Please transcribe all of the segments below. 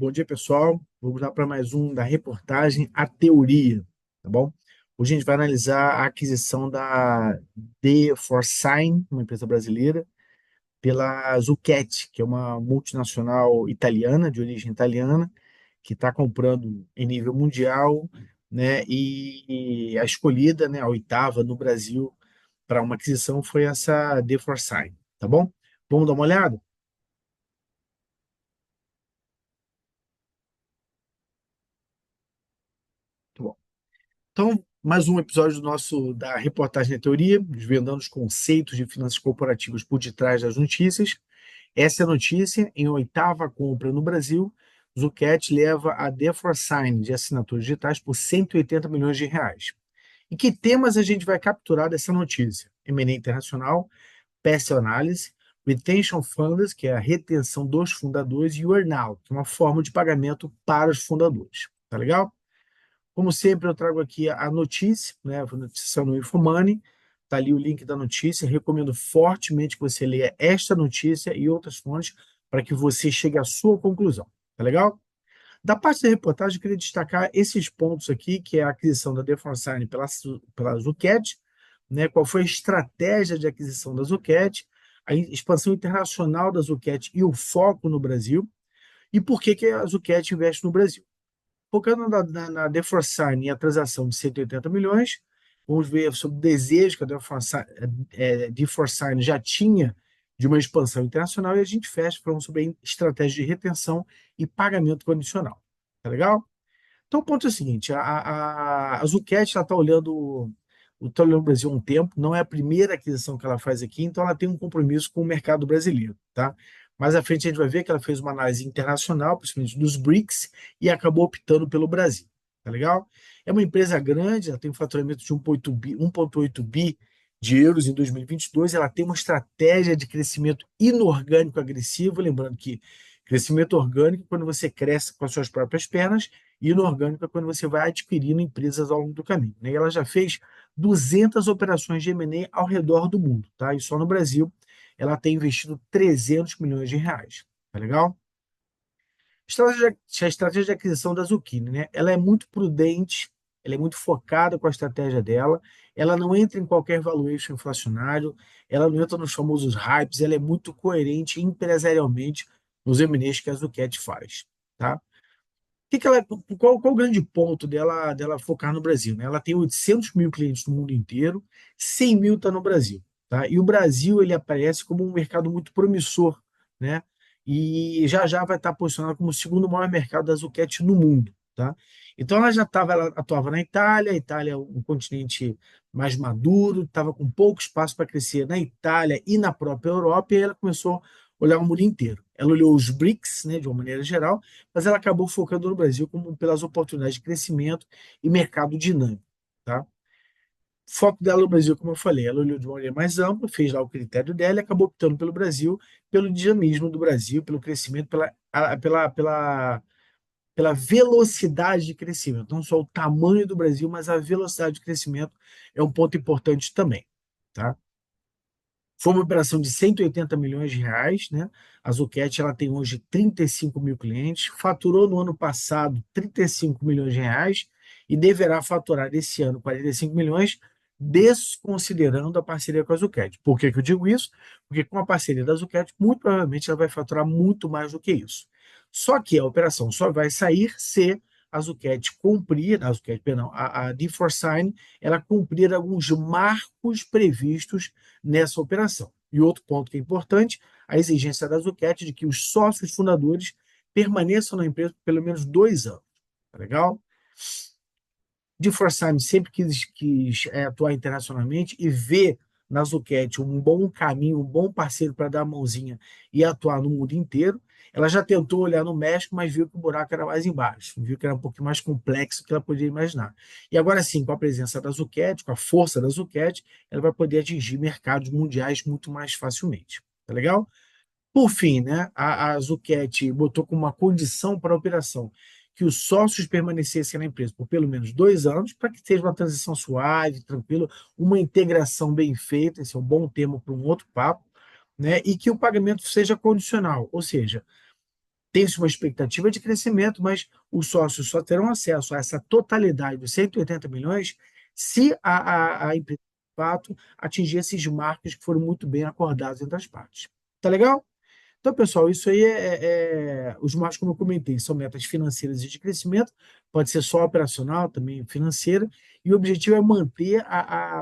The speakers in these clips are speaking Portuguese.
Bom dia, pessoal. Vamos lá para mais um da reportagem A Teoria, tá bom? Hoje a gente vai analisar a aquisição da D4Sign, uma empresa brasileira, pela Zucchetti, que é uma multinacional italiana, de origem italiana, que está comprando em nível mundial, né? E a escolhida, né, a oitava no Brasil para uma aquisição foi essa D4Sign, tá bom? Vamos dar uma olhada? Tá bom. Então, mais um episódio do nosso da reportagem da teoria, desvendando os conceitos de finanças corporativas por detrás das notícias. Essa é a notícia: em oitava compra no Brasil, Zucchetti leva a DeForsign de assinaturas digitais por 180 milhões de reais. E que temas a gente vai capturar dessa notícia? M&A internacional, PES análise, Retention Funds, que é a retenção dos fundadores, e o earnout, que é uma forma de pagamento para os fundadores. Tá legal? Como sempre, eu trago aqui a notícia, né? A notícia no Infomoney. Está ali o link da notícia. Recomendo fortemente que você leia esta notícia e outras fontes para que você chegue à sua conclusão. Tá legal? Da parte da reportagem, eu queria destacar esses pontos aqui, que é a aquisição da Defonsign pela Zucchetti, né? Qual foi a estratégia de aquisição da Zucchetti, a expansão internacional da Zucchetti e o foco no Brasil, e por que a Zucchetti investe no Brasil. Focando na DeForsign e a transação de 180 milhões, vamos ver sobre o desejo que a DeForsign já tinha de uma expansão internacional e a gente fecha falando sobre a estratégia de retenção e pagamento condicional. Tá legal? Então, o ponto é o seguinte: a Zucchetti está olhando o Brasil há um tempo, não é a primeira aquisição que ela faz aqui, então ela tem um compromisso com o mercado brasileiro. Tá? Mais à frente a gente vai ver que ela fez uma análise internacional, principalmente dos BRICS, e acabou optando pelo Brasil. Tá legal? É uma empresa grande, ela tem um faturamento de 1,8 bi de euros em 2022, ela tem uma estratégia de crescimento inorgânico agressivo, lembrando que crescimento orgânico é quando você cresce com as suas próprias pernas, e inorgânico é quando você vai adquirindo empresas ao longo do caminho. Né? E ela já fez 200 operações de M&A ao redor do mundo, tá? E só no Brasil ela tem investido 300 milhões de reais. Tá legal? A estratégia de aquisição da Zucchini, né? Ela é muito prudente, ela é muito focada com a estratégia dela, ela não entra em qualquer valuation inflacionário, ela não entra nos famosos hypes, ela é muito coerente empresarialmente nos M&As que a Zucchetti faz, tá? Qual o grande ponto dela focar no Brasil? Né? Ela tem 800 mil clientes no mundo inteiro, 100 mil está no Brasil. Tá? E o Brasil ele aparece como um mercado muito promissor, né? E já vai estar posicionado como o segundo maior mercado da Zucchetti no mundo. Tá? Então ela atuava na Itália, a Itália é um continente mais maduro, estava com pouco espaço para crescer na Itália e na própria Europa, e aí ela começou a olhar o mundo inteiro. Ela olhou os BRICS, né, de uma maneira geral, mas ela acabou focando no Brasil como pelas oportunidades de crescimento e mercado dinâmico. Tá? O foco dela no Brasil, como eu falei, ela olhou de uma maneira mais ampla, fez lá o critério dela e acabou optando pelo Brasil, pelo dinamismo do Brasil, pelo crescimento, pela velocidade de crescimento. Não só o tamanho do Brasil, mas a velocidade de crescimento é um ponto importante também. Tá? Foi uma operação de 180 milhões de reais, né? A Zucchetti ela tem hoje 35 mil clientes, faturou no ano passado 35 milhões de reais e deverá faturar esse ano 45 milhões, desconsiderando a parceria com a Zucchetti. Por que eu digo isso? Porque com a parceria da Zucchetti, muito provavelmente ela vai faturar muito mais do que isso. Só que a operação só vai sair se a Zucchetti cumprir, a Zucchetti, perdão, a D4Sign, ela cumprir alguns marcos previstos nessa operação. E outro ponto que é importante, a exigência da Zucchetti de que os sócios fundadores permaneçam na empresa por pelo menos 2 anos. Tá legal? De Forsyth sempre quis atuar internacionalmente e ver na Zucchetti um bom caminho, um bom parceiro para dar a mãozinha e atuar no mundo inteiro. Ela já tentou olhar no México, mas viu que o buraco era mais embaixo, viu que era um pouquinho mais complexo do que ela podia imaginar. E agora sim, com a presença da Zucchetti, com a força da Zucchetti, ela vai poder atingir mercados mundiais muito mais facilmente. Tá legal? Por fim, né, a Zucchetti botou como uma condição para a operação que os sócios permanecessem na empresa por pelo menos 2 anos, para que seja uma transição suave, tranquila, uma integração bem feita, esse é um bom termo para um outro papo, né, e que o pagamento seja condicional, ou seja, Tem-se uma expectativa de crescimento, mas os sócios só terão acesso a essa totalidade dos 180 milhões se a empresa, de fato, atingir esses marcos que foram muito bem acordados entre as partes. Tá legal? Então, pessoal, isso aí os marcos, como eu comentei, são metas financeiras e de crescimento, pode ser só operacional, também financeira, e o objetivo é manter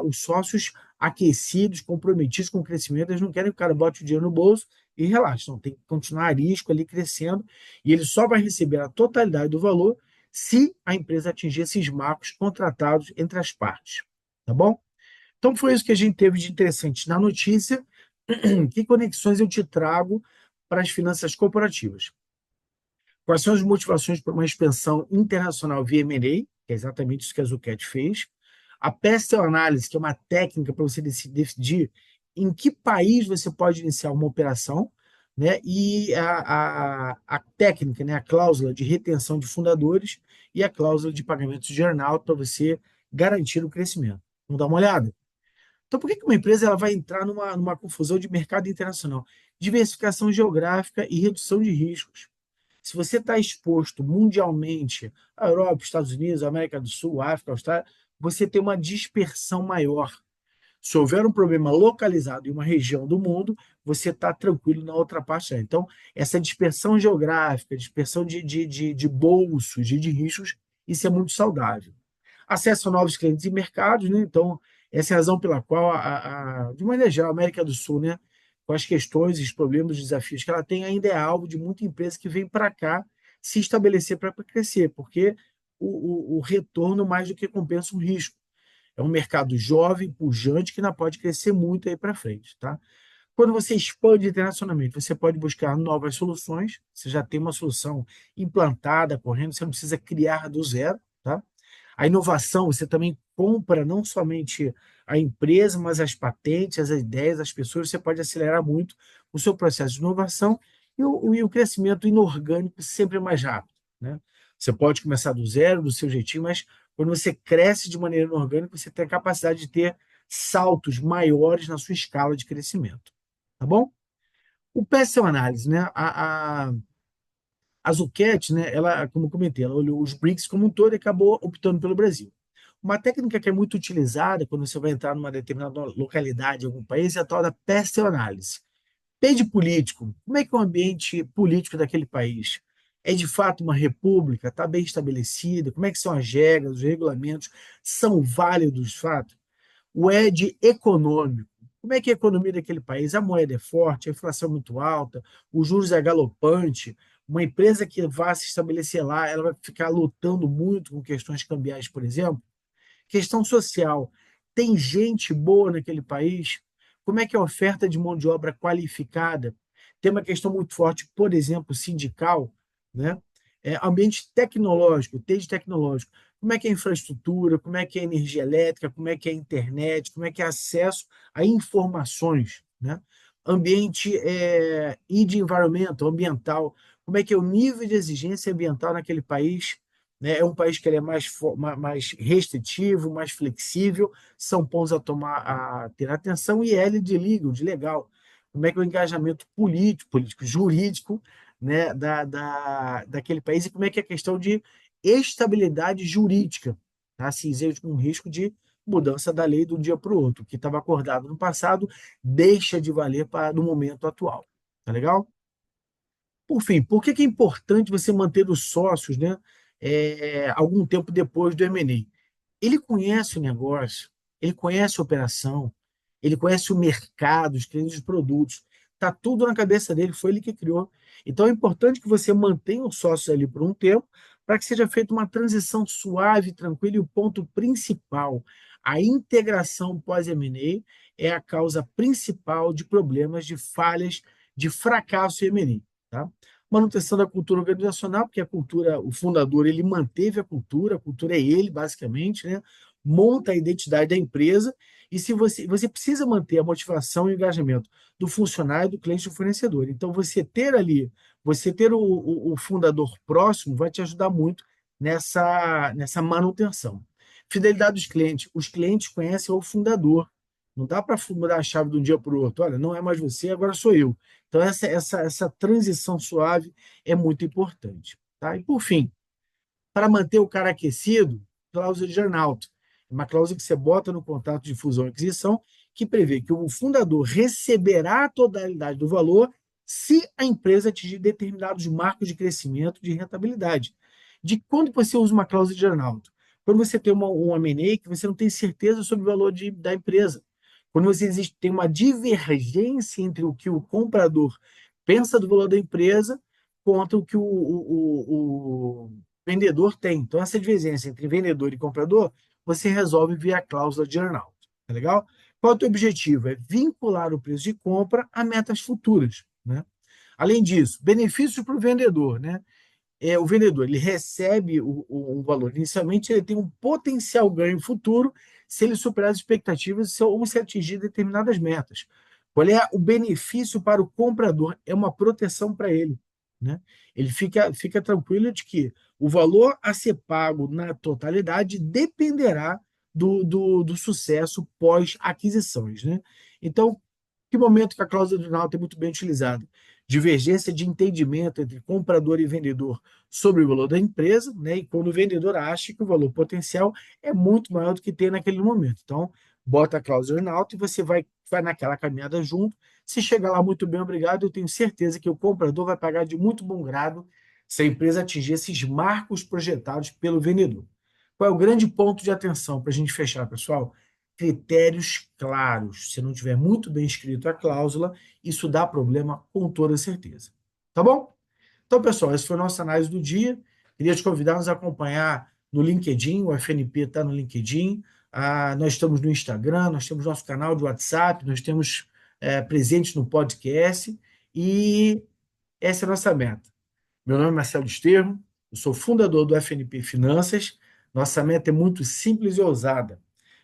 os sócios aquecidos, comprometidos com o crescimento. Eles não querem que o cara bote o dinheiro no bolso e relaxe, não, tem que continuar a risco ali crescendo, e ele só vai receber a totalidade do valor se a empresa atingir esses marcos contratados entre as partes. Tá bom? Então, foi isso que a gente teve de interessante na notícia. Que conexões eu te trago para as finanças corporativas? Quais são as motivações para uma expansão internacional via M&A, que é exatamente isso que a Zucchetti fez? A Pestel Análise, que é uma técnica para você decidir em que país você pode iniciar uma operação, né? E a técnica, né? A cláusula de retenção de fundadores e a cláusula de pagamento de earnout para você garantir o crescimento. Vamos dar uma olhada? Então, por que uma empresa ela vai entrar numa confusão de mercado internacional? Diversificação geográfica e redução de riscos. Se você está exposto mundialmente à Europa, Estados Unidos, América do Sul, África, Austrália, você tem uma dispersão maior. Se houver um problema localizado em uma região do mundo, você está tranquilo na outra parte. Então, essa dispersão geográfica, dispersão de bolsos, de riscos, isso é muito saudável. Acesso a novos clientes e mercados, né? Então, essa é a razão pela qual, de maneira geral, a América do Sul, né, com as questões, os problemas, os desafios que ela tem, ainda é alvo de muita empresa que vem para cá se estabelecer para crescer, porque o retorno mais do que compensa o risco. É um mercado jovem, pujante, que ainda pode crescer muito aí para frente, tá? Quando você expande internacionalmente, você pode buscar novas soluções, você já tem uma solução implantada, correndo, você não precisa criar do zero, tá? A inovação, você também compra não somente a empresa, mas as patentes, as ideias, as pessoas, você pode acelerar muito o seu processo de inovação e o crescimento inorgânico sempre é mais rápido, né? Você pode começar do zero, do seu jeitinho, mas quando você cresce de maneira inorgânica, você tem a capacidade de ter saltos maiores na sua escala de crescimento, tá bom? O PESEL Análise, né? A Zucchetti, né, ela, como eu comentei, ela olhou os BRICS como um todo e acabou optando pelo Brasil. Uma técnica que é muito utilizada quando você vai entrar numa determinada localidade, em algum país, é a tal da PESTEL-análise. P de político. Como é que é o ambiente político daquele país? É de fato uma república? Está bem estabelecida? Como é que são as regras, os regulamentos? São válidos, de fato? O E de econômico. Como é que é a economia daquele país? A moeda é forte, a inflação é muito alta, os juros é galopante. Uma empresa que vá se estabelecer lá, ela vai ficar lutando muito com questões cambiais, por exemplo. Questão social. Tem gente boa naquele país? Como é que é a oferta de mão de obra qualificada? Tem uma questão muito forte, por exemplo, sindical, né? Ambiente tecnológico, TI tecnológico. Como é que é a infraestrutura? Como é que é a energia elétrica? Como é que é a internet? Como é que é acesso a informações, né? Ambiente e de environment, ambiental. Como é que é o nível de exigência ambiental naquele país? Né? É um país que ele é mais restritivo, mais flexível, são pontos a ter atenção, e L de legal, de legal. Como é que é o engajamento político, jurídico, né, daquele país, e como é que é a questão de estabilidade jurídica, tá? Se existe um risco de mudança da lei de um dia para o outro. O que estava acordado no passado deixa de valer no momento atual. Tá legal? Por fim, por que é importante você manter os sócios, né, algum tempo depois do M&A? Ele conhece o negócio, ele conhece a operação, ele conhece o mercado, os clientes, os produtos. Está tudo na cabeça dele, foi ele que criou. Então é importante que você mantenha os sócios ali por um tempo, para que seja feita uma transição suave, tranquila. E o ponto principal, a integração pós-M&A é a causa principal de problemas, de falhas, de fracasso em M&A. Tá? Manutenção da cultura organizacional, porque a cultura, o fundador, ele manteve a cultura é ele, basicamente, né? Monta a identidade da empresa, e se você precisa manter a motivação e o engajamento do funcionário, do cliente e do fornecedor. Então, você ter o fundador próximo vai te ajudar muito nessa manutenção. Fidelidade dos clientes. Os clientes conhecem o fundador. Não dá para mudar a chave de um dia para o outro. Olha, não é mais você, agora sou eu. Então, essa transição suave é muito importante. Tá? E, por fim, para manter o cara aquecido, cláusula de earnout. É uma cláusula que você bota no contrato de fusão e aquisição que prevê que o fundador receberá a totalidade do valor se a empresa atingir determinados marcos de crescimento de rentabilidade. De quando você usa uma cláusula de earnout? Quando você tem um M&A que você não tem certeza sobre o valor da empresa. Quando você tem uma divergência entre o que o comprador pensa do valor da empresa contra o que o vendedor tem. Então, essa divergência entre vendedor e comprador, você resolve via cláusula de earnout. Tá legal? Qual é o teu objetivo? É vincular o preço de compra a metas futuras. Né? Além disso, benefícios para o vendedor. Né? O vendedor ele recebe o valor inicialmente, ele tem um potencial ganho futuro se ele superar as expectativas ou se atingir determinadas metas. Qual é o benefício para o comprador? É uma proteção para ele. Né? Ele fica tranquilo de que o valor a ser pago na totalidade dependerá do sucesso pós-aquisições. Né? Então, que momento que a cláusula de Nauta é muito bem utilizada? Divergência de entendimento entre comprador e vendedor sobre o valor da empresa, né? E quando o vendedor acha que o valor potencial é muito maior do que tem naquele momento. Então, bota a cláusula de Nauta e você vai naquela caminhada junto. Se chegar lá muito bem, obrigado, eu tenho certeza que o comprador vai pagar de muito bom grado se a empresa atingir esses marcos projetados pelo vendedor. Qual é o grande ponto de atenção para a gente fechar, pessoal? Critérios claros. Se não tiver muito bem escrito a cláusula, isso dá problema com toda certeza. Tá bom? Então, pessoal, essa foi a nossa análise do dia. Queria te convidar a nos acompanhar no LinkedIn, o FNP está no LinkedIn. Nós estamos no Instagram, nós temos nosso canal de WhatsApp, nós temos presentes no podcast e essa é a nossa meta. Meu nome é Marcelo Estevam, eu sou fundador do FNP Finanças. Nossa meta é muito simples e ousada: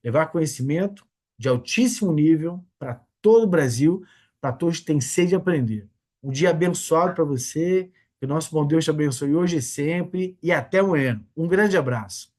levar conhecimento de altíssimo nível para todo o Brasil, para todos que têm sede de aprender. Um dia abençoado para você, que o nosso bom Deus te abençoe hoje e sempre, e até amanhã. Um grande abraço.